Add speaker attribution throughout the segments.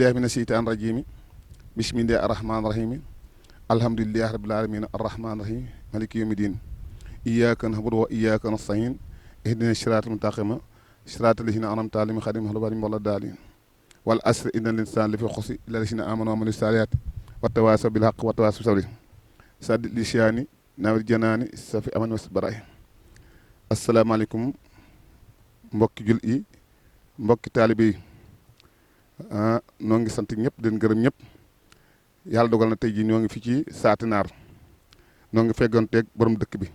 Speaker 1: billahi mina sheytaan rajimi bismillahi arrahmani rahimi alhamdulillahi rabbil alamin arrahmani rahim maliki yawmi din iyyaka na'budu wa iyyaka nasta'in ihdina siratal mustaqima siratal lazina an'amta alayhim ghayril maghdubi alayhim waladdallin wal asri innal insana lafi khusr illa lazina amanu wa amilus salihati wattawasaw bil haqqi wattawasaw bis sabri saddid lisaani nawir janaani safi aman was baray asalaamaaleykum mbokki jul yi mbokki taalibe yi noo ngi sant ñëpp den gërëm ñëpp yàlla dogal na tey jii ñoo ngi fi ci Saati Naar noo ngi fegganteeg borom dëkk bi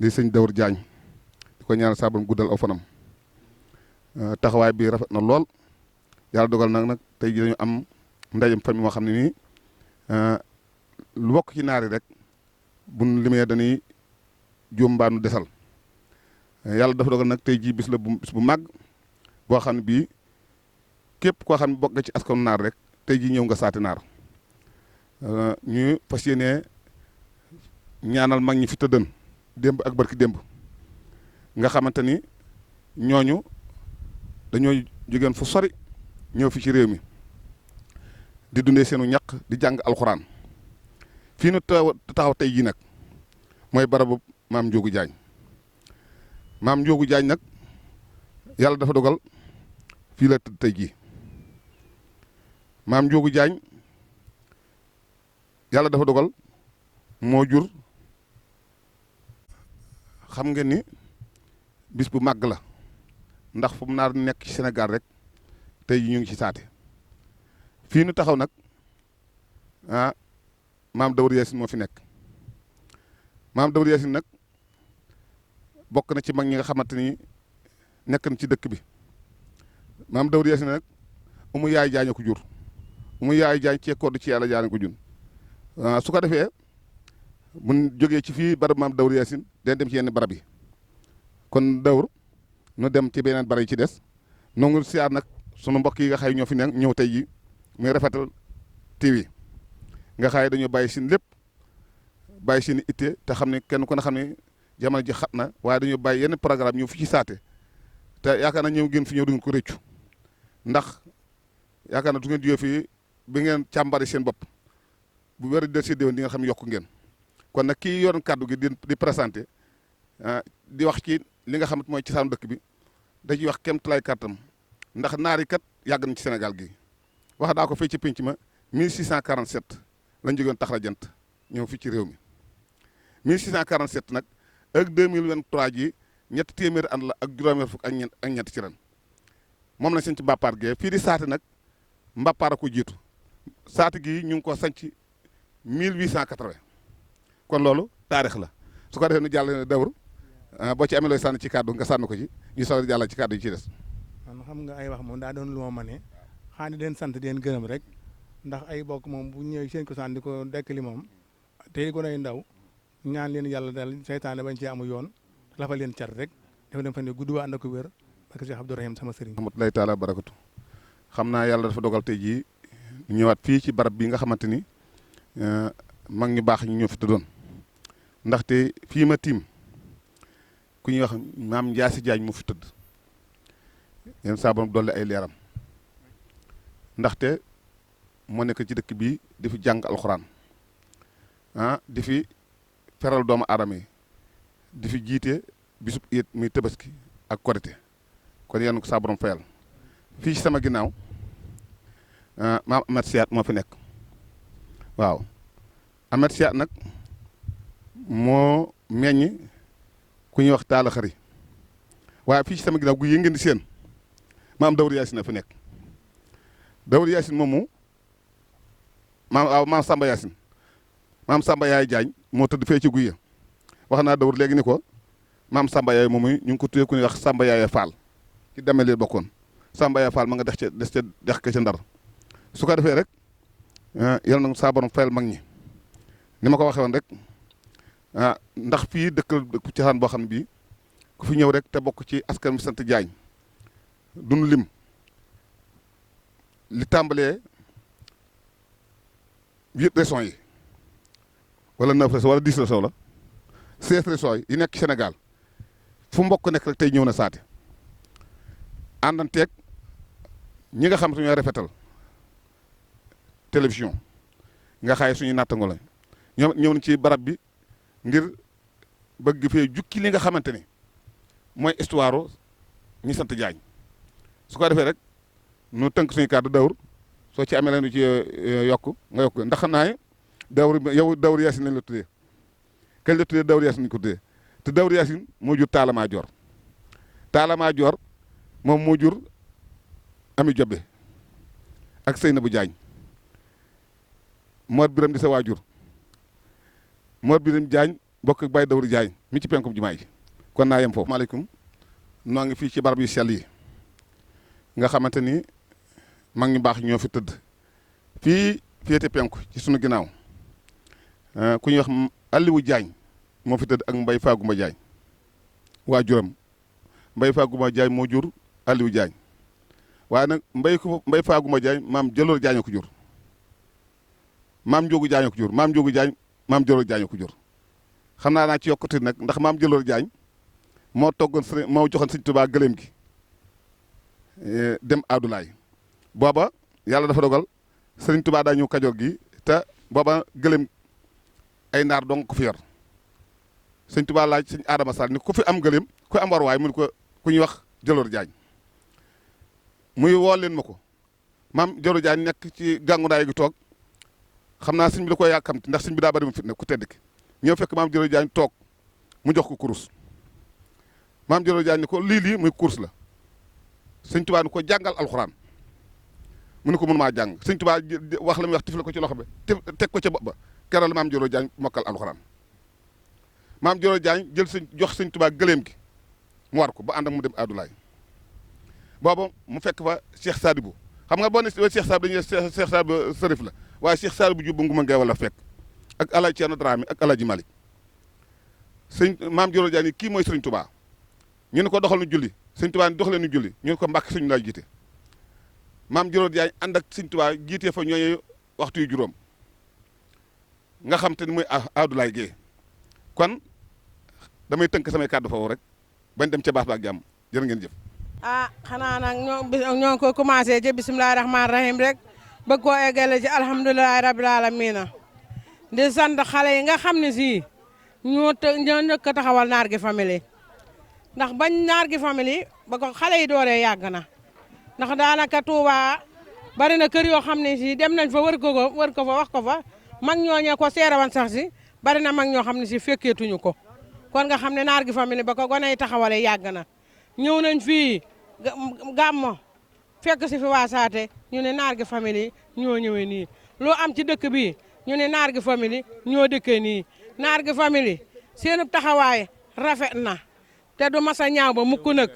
Speaker 1: di sëñ Dawur Jaañ di ko ñaanal saa borom guddal aw fanam taxawaay bi rafet na lool yàlla dogal nag tey jii dañu am ndajam famille moo xam ne nii lu bokk ci naar yi rek buñ limee dañuy juum mbaa nu desal yàlla dafa dogal nag tey jii bis bu màgg boo xam ne bii képp koo xam ne bokk nga ci askanu naar rek tey jii ñëw nga Saati Naar ñu fas yéenee ñaanal mag ñi fi tëddën démb ak barki démb nga xamante ni ñooñu dañoo jógeen fu sori ñëw fi ci réew mi di dundee seenu ñaq di jàng alxuraan fii nu taxaw tey jii nag mooy barabu maam Njóogu Jaañ maam Njóogu Jaañ nag yàlla dafa dogal fii la tëdd tey jii maam Njóogu Jaañ yàlla dafa dogal moo jur xam nga ni bis bu màgg la ndax fu mu naar nekk ci Sénégal rek tey jii ñu ngi ci Saate fii nu taxaw nag maam Dawur Yaasin moo fi nekk maam Dawur Yaasin nag bokk na ci mag ñi nga xamante ni nekk na ci dëkk bi maam Dawur Yaasin nag umu yaay jaañ ko jur umu yaay jaañ cee kodd ci yàlla jaañ ko jun su ko defee mun jógee ci fii barab maam Dawur Yaasin den dem ci yenn barab yi kon Dawur nu dem ci beneen barab yi ci des nongu siyaar nag sunu mbokk yi nga xay ñoo fi nekk ñëw tey ji muy Rafetal TV nga xaay dañoo bàyyi seen lépp bàyyi seen itte te xam ne kenn ku ne xam ne jamono ji xat na waaye dañoo bàyyi yenn programme ñëw fi ci Saate te yaakaar na ñëw ngeen fi ñëw du ngeen ko rëccu ndax yaakaar na du ngeen jógee fii bi ngeen càmbari seen bopp bu wér del si déwén di nga xam ne yokku ngeen kon nag kii yoon kàddu gi di présenté di wax ci li nga xamante mooy ci saanu dëkk bi da ciy wax kem tulaay kàttam ndax naari kat yàgg nañ ci Sénégal gi wax daa ko fay ci pénc ma 1647 lañ jógeen tax la jant ñëw fii ci réew mi 1647 nag ak 2023 ji ñetti téeméeri at la ak juróomi fukk ak ñett ci ren moom lañ sañ ci Mbappaar gee fii di Saate nag Mbappaar a ko jiitu Saate gi ñu ngi ko sañ ci 1880 kon loolu taarix la su ko defee nu jàll ne Dawur boo ci amee looy sànni ci kàddu nga sànni ko ci ñu soog a jàll ci kàddu yi ci des.
Speaker 2: man xam nga ay wax moom daa doon lu ma mane xaani den sant den gërëm rek ndax ay bokk moom bu ñëwee seen ko sànni ko dekkali moom te ko nay ndaw ñaan leen yàlla dal seytaane bañ ci amu yoon lafa leen car rek dafa dem fa ne gudd waa ànd ak wér ak Cheikh Abdourahim sama sëriñ.
Speaker 1: rahmatullahi taala barakatu xam naa yàlla dafa dogal tey jii ñëwaat fii ci barab bi nga xamante ni mag ñu baax ñu ñoo fi tëddoon ndaxte fii ma tiim ku ñuy wax maam Njaasi Jaañ mu fi tëdd yéen saa borom dolli ay leeram ndaxte moo nekk ci dëkk bii di fi jàng alxuraan di fi feral doomu aadama yi di fi jiite bisub it muy Tabaski ak Korite kon yéen ko saa borom fayal fii ci sama ginnaaw maam Amet Siyaat moo fi nekk waaw Amet Siyaat nag moo meññ ku ñuy wax Taala Xari waaye fii ci sama ginnaaw gu yi ngeen di seen maam Dawur Yaasin na fi nekk Dawur Yaasin moomu maam Samba Yaasin maam Samba Yaay Jaañ moo tëdd fee ci guy ya wax naa Dawur léegi ni ko maam Samba Yaay moomu ñu ngi ko tuddee ku ñuy wax Samba Yaay Faal ci demee leen bokkoon Samba Yaay Faal ma nga des ca dex ka ca Ndar su ko defee rek yal na saa borom fayal mag ñi ni ma ko waxee woon rek ndax fii dëkk cosaan boo xam ne bii ku fi ñëw rek te bokk ci askan bi sant Jaañ duñu lim li tàmbalee 8 régions yi wala 9 régions wala 10 régions la 16 régions yi nekk Sénégal fu mbokk nekk rek tey ñëw na Saate àndanteeg ñi nga xam te ñooy Rafetal télévision nga xaay suñu nattango la ñoom ñëw nañ ci barab bi ngir bëgg fee jukki li nga xamante ni mooy histoire ñi sant Jaañ su ko defee rek nu tënk suñu kàddu dawr soo ci amee leen ci yokk nga yokk ndax xam naa ne yow dawr Yaasin lañ la tuddee kañ la tuddee dawr Yaasin lañ ko tuddee te dawr Yaasin moo jur Taala Maajoor Taala Maajoor moom moo jur Ami Jobe ak Seynabu Jaañ Mor Biram di sa waajur Mor Biram Jaañ bokk ak Baye Dawru Jaañ mi ci penkum jumaa ji kon naa yem foofu. maaleykum noo ngi fii ci barab yu sell yi nga xamante ni mag ñu baax ñoo fi tëdd fii féete penku ci sunu ginnaaw ku ñuy wax Aliwu Jaañ moo fi tëdd ak Mbay Faaguma Jaañ waajuram Mbay Faaguma Jaañ moo jur Aliwu Jaañ waaye nag Mbay Faaguma Jaañ maam Jëloor Jaañ ko jur maam Njóogu Jaañ ko jur maam Njóogu Jaañ maam Jëloor Jaañ ko jur xam naa ci yokkute nag ndax maam Jëloor Jaañ moo toggoon sëriñ moo joxoon Sëriñ Tuubaa gëléem gi dem Adulaay booba yàlla dafa dogal Sëriñ Tuubaa daa ñëw Kajoor gi te booba gëléem ay naar dong ko fi yor Sëriñ Tuubaa laaj Sëriñ Adama Sall ni ku fi am gëléem ku am war waay mu ne ko ku ñuy wax Jëloor Jaañ muy woo leen ma ko maam Jëloor Jaañ nekk ci gàngunaay gi toog xam naa sëñ bi da koy yàkkamti ndax sëñ bi daa bari mu fitna ku tedd ki ñëw fekk maam Jëloor Jaañ toog mu jox ko kurus maam Jëloor Jaañ ni ko lii muy kurus la sëñ Tuubaa ni ko jàngal alxuraan mu ne ko mën maa jàng sëñ Tuubaa wax la muy wax tifle ko ci loxo bi teg ko ca bopp ba keroog la maam Jëloor Jaañ mokkal alxuraan maam Jëloor Jaañ jël jox sëñ Tuubaa gëléem gi mu war ko ba ànd ak mu dem Adulaay boobu mu fekk fa Cheikh Sadibou xam nga boo ne Cheikh Sadibou dañuy Cheikh Sadibou sërif la waaye Cheikh Sadibou Jub bu nguma ngay wala fekk ak Alaaji Ceerno Dramé ak Alaaji Malik maam Jëloor Jaañ ni kii mooy sëriñ Tuubaa ñu ne ko doxal nu julli sëñ Tuubaa ni doxalee nu julli ñu ne ko Mbàkke suñu laay jiite maam Jëloor Jaañ ànd ak sëñ Tuubaa jiitee fa ñooñu waxtu yu juróom nga xam te ni muy Adulaay Gee kon damay tënk samay kàddu foofu rek bañ dem ca baax ba ak jàmm jërë ngeen jëf.
Speaker 3: xanaa nag ñoo ngi ko commencé ci bisimilah rahmaani rahim rek bëgg koo eggale ci alhamdulilah rabil aalamiina di sant xale yi nga xam ne si ñoo njëkk a taxawal naar gi famille ndax bañ naar gi famille ba ko xale yi dooree yàgg na ndax daanaka Touba bari na kër yoo xam ne si dem nañ fa wër ko fa wax ko fa mag ñooñee ko seerawan sax si bari na mag ñoo xam ne si fekkeetuñu ko kon nga xam ne naar gi famille ba ko gone yi taxawalee yàgg na ñëw nañ fii gàmmo fekk si fi waa Saate ñu ne naar gi famille ñoo ñëwee nii loo am ci dëkk bi ñu ne naar gi famille ñoo dëkkee nii naar gi famille seen taxawaay rafet na te du mas a ñaaw ba mukk nag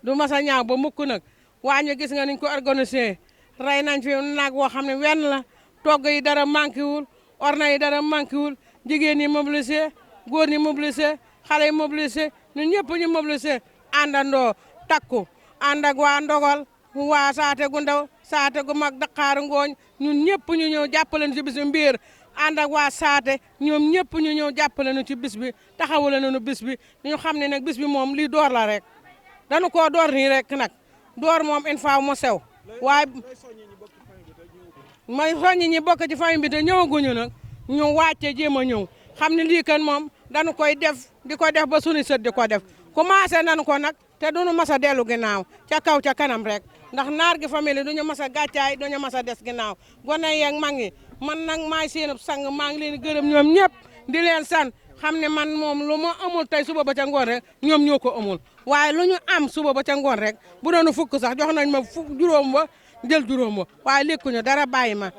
Speaker 3: du mas a ñaaw ba mukk nag waa ñu gis nga niñ ko organisé rey nañ fi nag woo xam ne wenn la togg yi dara manqué wul orna yi dara manqué wul jigéen ñi mobilisé góor ñi mobilisé xale yi mobilisé ñun ñëpp ñu mobilisé àndandoo takku ànd ak waa Ndogol waa Saate gu ndaw Saate gu mag Dakar ngooñ ñun ñëpp ñu ñëw jàppale nu ci bis bi Mbiir ànd ak waa Saate ñoom ñëpp ñu ñëw jàppale nu ci bis bi taxawale nu bis bi ñu xam ne nag bis bi moom lii door la rek dañu koo door nii rek nag door moom une fois mu sew waaye may soññi ñi bokk ci famille bi te ñëwaguñu nag ñu wàcce jéem a ñëw xam ne lii kan moom dañu koy def di ko def ba sunu sët di ko def commencé nañu ko nag te duñu mas a dellu ginnaaw ca kaw ca kanam rek ndax naar gi famille duñu mas a gàccaay duñu mas a des ginnaaw gone yeeg mag ñi man nag maay seenub sang maa ngi leen gërëm ñoom ñëpp di leen san xam ne man moom lu ma amul tey suba ba ca ngoon rek ñoom ñoo ko amul waaye lu ñu am suba ba ca ngoon rek bu doon fukk sax jox nañ ma fukk juróom ba jël juróom ba waaye lekkuñu dara bàyyi ma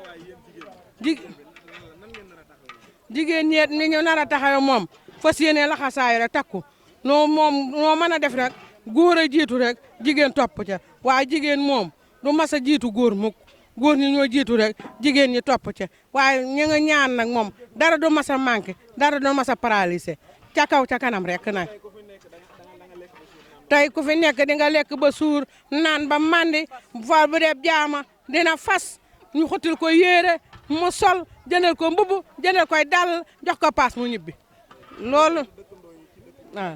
Speaker 3: jigéen ñeet ni ñu nar a taxaw moom fas yéene laxasaayu rek takku noo mën a def rek góor a jiitu rek jigéen topp ca waaye jigéen moom du mas a jiitu góor mukk góor ñi ñoo jiitu rek jigéen ñi topp ca waaye ñi nga ñaan nag moom dara du mas a manqué dara du mas a paralysé ca kaw ca kanam rek nag tey ku fi nekk di nga lekk ba suur naan ba mandi fa bu dee jaama dina fas ñu xutil ko yéere mu sol jëndal ko mbubu jëndal koy dal jox ko paas mu ñibbi loolu waaw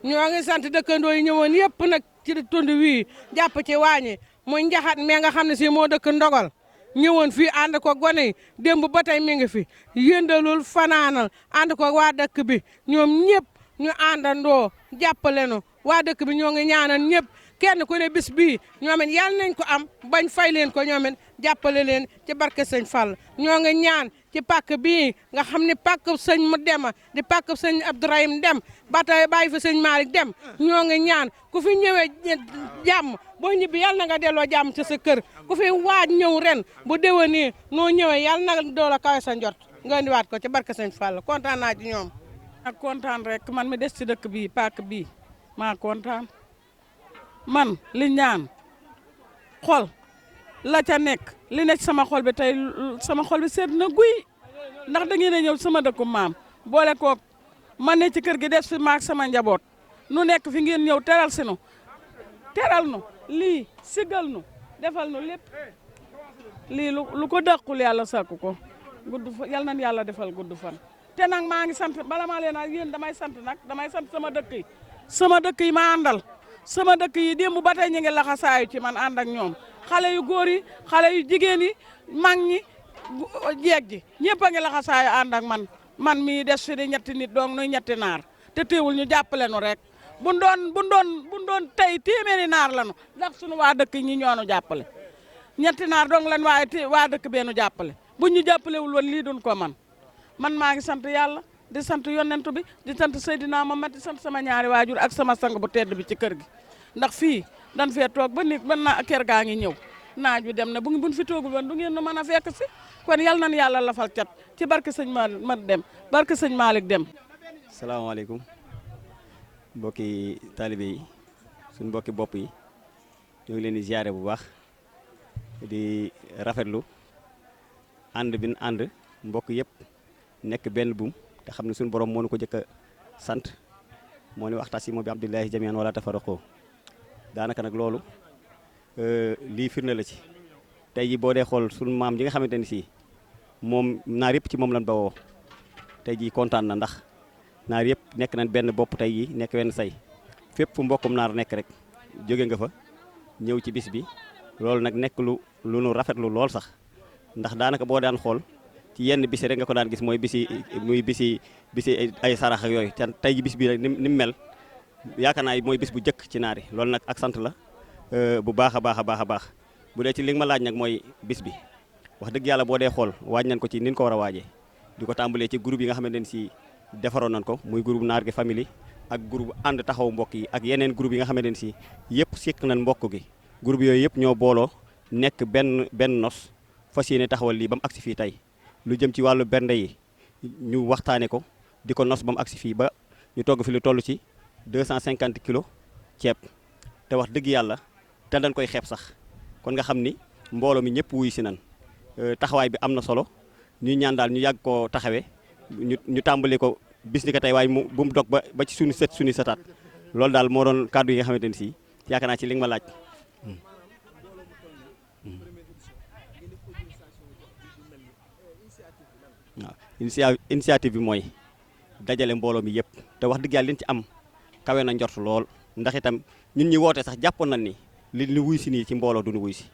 Speaker 3: ñoo ngi sant dëkkandoo yi ñëwoon yëpp nag ci tund wii jàpp ci waañi muy njaxat mais nga xam ne si moo dëkk Ndogol ñëwoon fii ànd ko gone yi démb ba tey mi ngi fi yëndalul fanaanal ànd ko waa dëkk bi ñoom ñëpp ñu àndandoo jàppale nu waa dëkk bi ñoo ngi ñaanal ñëpp kenn ku ne bis bii ñoom it yàlla nañ ko am bañ fay leen ko ñoom it jàppale leen ci barke sëñ Fall ñoo ngi ñaan ci pàkk bii nga xam ne pàkk sëñ mu dema di pàkk sëñ Abdourahim dem ba tey bàyyi fa sëñ Malick dem ñoo ngi ñaan ku fi ñëwee jàmm boo ñibbi yàlla na nga delloo jàmm ci sa kër ku fi waaj ñëw ren bu déwénee noo ñëwee yàlla na doola kawe sa njot nga indiwaat ko ci barke sëñ Fall kontaan naa ci ñoom. ak kontaan rek man mi des ci dëkk bii pàkk bii maa kontaan man li ñaan xol la ca nekk li nekk sama xol bi tey sama xol bi seet na guy ndax da ngeen a ñëw sama dëkku maam boole koog man ne ci kër gi des fi maak sama njaboot nu nekk fi ngeen ñëw teral si nu teral nu lii sigal nu defal nu lépp lii lu ko dàqul yàlla sakku ko gudd fan yal nañu yàlla defal gudd fan. te nag maa ngi sant bala maa leen ak yéen damay sant sama dëkk yi sama dëkk yi ma àndal sama dëkk yi démb ba tey ñu ngi laxasaayu ci man ànd ak ñoom xale yu góor yi xale yu jigéen yi mag ñi jeeg ji ñëpp a ngi laxasaayu ànd ak man mii des fi di ñetti nit donc nuy ñetti naar te teewul ñu jàppale nu rek buñ doon tey téeméeri naar lañu ndax suñu waa dëkk ñi ñoonu jàppale ñetti naar donc lan waaye waa dëkk beenu jàppale buñ ñu jàppalewul woon lii duñ ko man maa ngi sant yàlla di sant yonent bi di sant Seydina Muhammad di sant sama ñaari waajur ak sama sang bu tedd bi ci kër gi ndax fii dan fee toog ba nit ba na kër gaa ngi ñëw naaj bi dem na buñ fi toogul woon du ngeen nu mën a fekk si kon yal nañu yàlla lafal cat ci barke sëñ Malick dem barke sëñ Malick dem.
Speaker 4: salaamaaleykum mbokki taalibe yi suñ mbokki bopp yi ñoo ngi leen di ziare bu baax di rafetlu ànd bi ànd mbokk yëpp nekk benn buum te xam ne suñu borom moo ñu ko jëkk a sant moo ni waxtasimu bi abdillahi jamian wala tafarraqu daanaka nag loolu lii firnde la ci tey ji boo dee xool suñu maam ji nga xamante ni si moom naar yëpp ci moom lan bawoo tey ji kontaan na ndax naar yëpp nekk nañ benn bopp tey yi nekk wenn say fépp fu mbokkum naar nekk rek jóge nga fa ñëw ci bis bi loolu nag nekk lu nu rafetlu lool sax ndax daanaka boo daan xool ci yenn bisi rek nga ko daan gis mooy bisi ay sarax ak yooyu tey ji bis bi rek ni mu mel yaakaar naa mooy bis bu jëkk ci naari loolu nag ak sant la bu baax a baax bu dee ci li nga ma laaj nag mooy bis bi wax dëgg yàlla boo dee xool waaj nañ ko ci ni ñu ko war a waajee di ko tàmbalee ci groupe yi nga xamante ne si defaroon nañ ko muy groupe naar gi famille ak groupe ànd taxaw mbokk yi ak yeneen groupe yi nga xamante ne si yëpp sikk nañ mbokk gi groupe yooyu yëpp ñoo booloo nekk benn nos fas yéene taxawal lii ba mu agsi fii tey lu jëm ci wàllu bernde yi ñu waxtaane ko di ko nos ba mu agsi fii ba ñu togg fi lu toll ci 250 kilos ceeb te wax dëgg yàlla te dañ koy xeeb sax kon nga xam ni mbooloo mi ñëpp wuyu si nan taxawaay bi am na solo ñuy ñaan daal ñu yàgg koo taxawee ñu tàmbali ko bis ni ko tey waaye bu mu dog ba ci suñu sëtaat loolu daal moo doon kàddu yi nga xamante ni si yaakaar naa ci li nga ma laaj. waaw initiative bi mooy dajale mbooloo mi yëpp te wax dëgg yàlla liñ ci am kawe na njort lool ndax itam ñun ñi woote sax jàppoon nañ ni li wuy si nii ci mbooloo duñu wuy si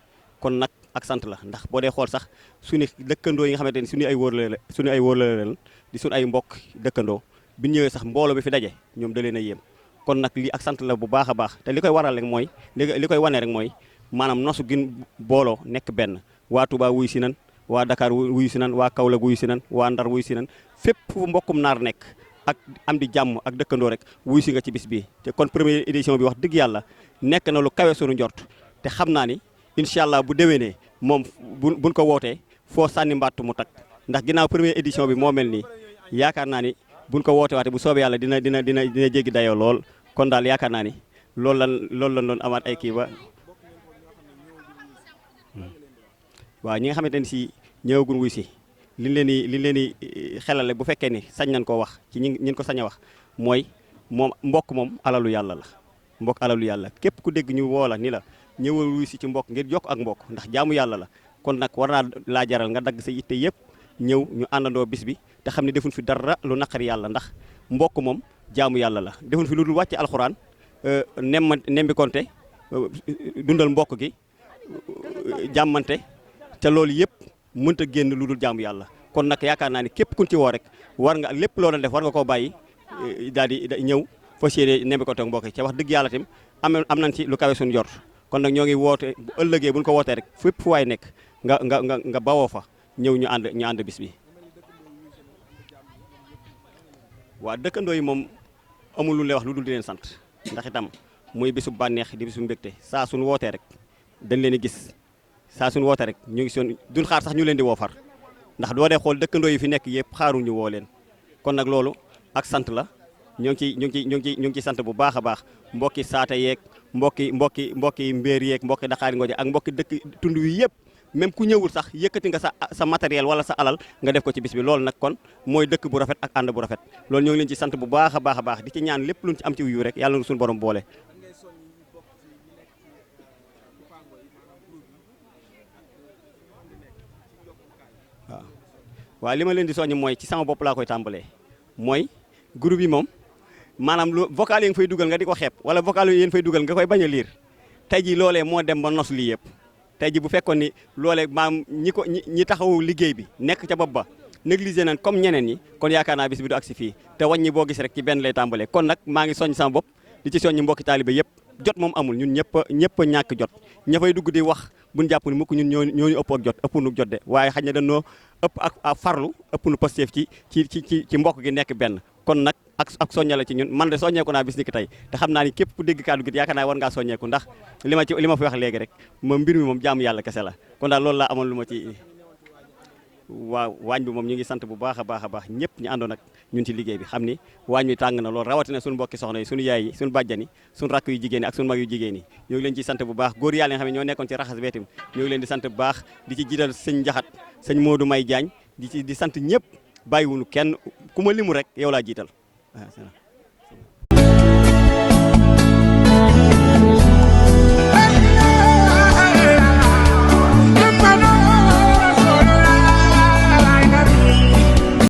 Speaker 4: kon nag ak sant la ndax boo dee xool sax suñu dëkkandoo yi nga xamante ni suñu ay wóor la di suñu ay mbokk dëkkandoo bi ñëwee sax mbooloo bi fi daje ñoom da leen a yéem kon nag lii ak sant la bu baax a baax te li koy waral rek mooy li koy wane rek mooy maanaam nosu gin booloo nekk benn waa Touba wuy si nan waa Dakar wuyu si nan waa Kaolack wuyu si nan waa Ndar wuyu si nan fépp fu mbokkum naar nekk ak am di jàmm ak dëkkandoo rek wuyu si nga ci bis bi te kon première édition bi wax dëgg yàlla nekk na lu kawe sunu njort te xam naa ni incha allah bu déwénee moom buñ ko wootee foo sànni mbattu mu tak ndax ginnaaw première édition bi moo mel nii yaakaar naa ni buñ ko woote waate bu soobee yàlla dina jéggi dayoo lool kon daal yaakaar naa ni loolu lan doon amaat ay kii ba waaw ñi nga xamante ni si ñëwagun wuy si liñ leen di xelale bu fekkee ni sañ nañ koo wax ci ñin ko sañ a wax mooy mbokk moom alalu yàlla la mbokk alalu yàlla képp ku dégg ñu woo la ni la ñëwal wuy si ci mbokk ngir jokk ak mbokk ndax jaamu yàlla la kon nag war naa laa jaral nga dagg sa yitte yëpp ñëw ñu àndandoo bis bi te xam ne defuñ fi dara lu naqari yàlla ndax mbokk moom jaamu yàlla la defuñ fi lu dul wàcce alxuraan nembi konte dundal mbokk gi jàmmante te loolu yëpp mënta génn lu dul jaamu yàlla kon nag yaakaar naa ni képp kun ci woo rek war nga lépp loo doon def war nga koo bàyyi daal di ñëw fas yéene nembe ko toog mbokk yi ca wax dëgg yàlla tam am nañ ci lu kawe suñu jort kon nag ñoo ngi woote bu ëllëgee bu ñu ko wootee rek fépp fu waay nekk nga bawoo fa ñëw ñu ànd bis bi. waa dëkkandoo yi moom amul lu lay wax lu dul di leen sant ndax itam muy bisu bànneex di bisu mbégte saa suñu wootee rek dañ leen di gis saa suñu wootee rek ñu ngi soon duñ xaar sax ñu leen di woo far ndax doo dee xool dëkkandoo yi fi nekk yëpp xaaruñu woo leen kon nag loolu ak sant la ñu ngi ci sant bu baax a baax mbokki saata yeeg mbokki mbéer yeeg mbokki Dakar Ngoje ak mbokki dëkk tund wi yëpp même ku ñëwul sax yëkkati nga sa matériel wala sa alal nga def ko ci bis bi loolu nag kon mooy dëkk bu rafet ak ànd bu rafet loolu ñoo ngi leen ci sant bu baax a baax a baax di ci ñaan lépp luñ ci am ci yu rek yàlla na suñu borom boole. waaw li ma leen di soññ mooy ci sama bopp laa koy tàmbalee mooy groupe yi moom maanaam lu vocal yi nga fay dugal nga di ko xeeb wala vocal yi yéen fay dugal nga koy bañ a liir tey ji loolee moo dem ba nos lii yëpp tey ji bu fekkoon ni loolee maam ñi taxawu liggéey bi nekk ca bopp ba négligé nañ comme ñeneen ñi kon yaakaar naa bis bi du agsi fii te wàññi boo gis rek ci benn lay tàmbalee kon nag maa ngi soññ sama bopp di ci soññ mbokki taalibe yëpp jot moom amul ñun ñëpp a ñàkk jot ña fay dugg di wax buñ jàpp ni mukk ñun ñooñu ëpp ak jot ëpp nu jot de waaye xaj na dañoo ëpp ak farlu ëpp nu Pastef ci mbokk gi nekk benn kon nag ak soññale ci ñun man de soññeeku naa bis ni ki tey te xam naa ni képp ku dégg kàddu gi yaakaar naa war ngaa soññeeku ndax li ma fi wax léegi rek moom mbir mi moom jaamu yàlla kese la kon daal loolu laa amoon lu ma ci waaw waañ bi moom ñu ngi sant bu baax a baax a baax ñëpp ñu àndoon ak ñun ci liggéey bi xam ni waañ bi tàng na loolu rawatina suñu mbokki soxna yi suñu yaay yi suñu bàjjan yi suñu rakk yu jigéen yi ak suñu mag yu jigéen yi ñoo ngi leen ci sant bu baax góor yàlla nga xam ne ñoo nekkoon ci raxas weetim ñoo ngi leen di sant bu baax di ci jiital sëñ Njaxat sëñ Modou May Diagne di sant ñëpp bàyyiwunu kenn ku ma limu rek yow laa jiital waaw